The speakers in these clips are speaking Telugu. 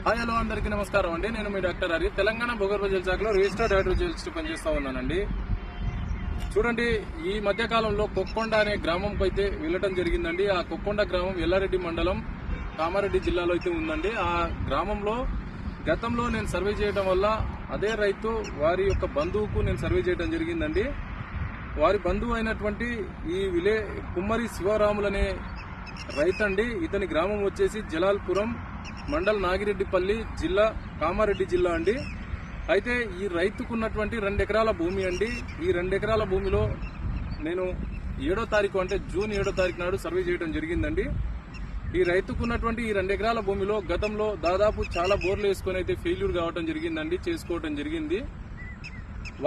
హాయ్ హలో అందరికీ నమస్కారం అండి. నేను మీ డాక్టర్ హరి. తెలంగాణ భూగర్భ జల శాఖలో రిజిస్టర్డ్ హైడ్రోజియాలజిస్ట్ పనిచేస్తా ఉన్నానండి. చూడండి, ఈ మధ్య కాలంలో కొక్కొండ అనే గ్రామంకి అయితే వెళ్ళటం జరిగిందండి. ఆ కొక్కొండ గ్రామం ఎల్లారెడ్డి మండలం కామారెడ్డి జిల్లాలో అయితే ఉందండి. ఆ గ్రామంలో గతంలో నేను సర్వే చేయడం వల్ల అదే రైతు వారి యొక్క బంధువుకు నేను సర్వే చేయడం జరిగిందండి. వారి బంధువు అయినటువంటి ఈ కుమ్మరి శివరాములనే రైతండి. ఇతని గ్రామం వచ్చేసి జలాల్పురం మండల్ నాగిరెడ్డిపల్లి జిల్లా కామారెడ్డి జిల్లా అండి. అయితే ఈ రైతుకున్నటువంటి 2 ఎకరాల భూమి అండి. ఈ 2 ఎకరాల భూమిలో నేను 7వ తారీఖు అంటే జూన్ 7వ తారీఖు నాడు సర్వే చేయడం జరిగిందండి. ఈ రైతుకున్నటువంటి ఈ 2 ఎకరాల భూమిలో గతంలో దాదాపు చాలా బోర్లు వేసుకొని అయితే ఫెయిల్యూర్ కావడం జరిగిందండి, చేసుకోవడం జరిగింది.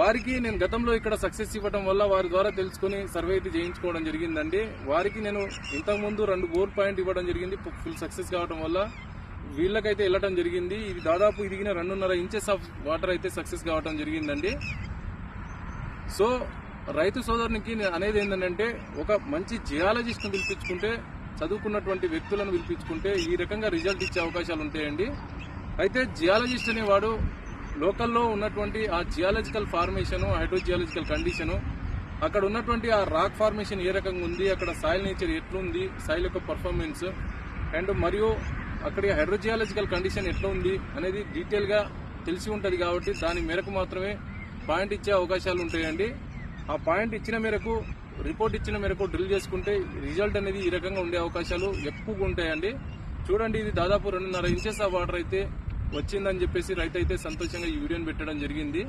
వారికి నేను గతంలో ఇక్కడ సక్సెస్ ఇవ్వడం వల్ల వారి ద్వారా తెలుసుకుని సర్వే అయితే చేయించుకోవడం జరిగిందండి. వారికి నేను ఇంతకుముందు 2 బోర్ పాయింట్ ఇవ్వడం జరిగింది. ఫుల్ సక్సెస్ కావడం వల్ల వీళ్ళకైతే వెళ్ళటం జరిగింది. ఇది దాదాపు ఇదిగిన 2.5 ఇంచెస్ ఆఫ్ వాటర్ అయితే సక్సెస్ కావడం జరిగిందండి. సో రైతు సోదరునికి అనేది ఏంటంటే, ఒక మంచి జియాలజిస్ట్ను పిలిపించుకుంటే, చదువుకున్నటువంటి వ్యక్తులను పిలిపించుకుంటే ఈ రకంగా రిజల్ట్ ఇచ్చే అవకాశాలు ఉంటాయండి. అయితే జియాలజిస్ట్ అనేవాడు లోకల్లో ఉన్నటువంటి ఆ జియాలజికల్ ఫార్మేషను, హైడ్రోజియాలజికల్ కండిషను, అక్కడ ఉన్నటువంటి ఆ రాక్ ఫార్మేషన్ ఏ రకంగా ఉంది, అక్కడ సాయిల్ నేచర్ ఎట్లుంది, సాయిల్ యొక్క పర్ఫార్మెన్స్ అండ్ మరియు అక్కడి హైడ్రోజియాలజికల్ కండిషన్ ఎట్లా ఉంది అనేది డీటెయిల్గా తెలిసి ఉంటుంది. కాబట్టి దాని మేరకు మాత్రమే పాయింట్ ఇచ్చే అవకాశాలు ఉంటాయండి. ఆ పాయింట్ ఇచ్చిన మేరకు, రిపోర్ట్ ఇచ్చిన మేరకు డ్రిల్ చేసుకుంటే రిజల్ట్ అనేది ఈ రకంగా ఉండే అవకాశాలు ఎక్కువగా ఉంటాయండి. చూడండి, ఇది దాదాపు 2.5 ఇంచెస్ ఆఫ్ వాటర్ అయితే వచ్చిందని చెప్పేసి రైతు అయితే సంతోషంగా ఈ వీడియోని పెట్టడం జరిగింది.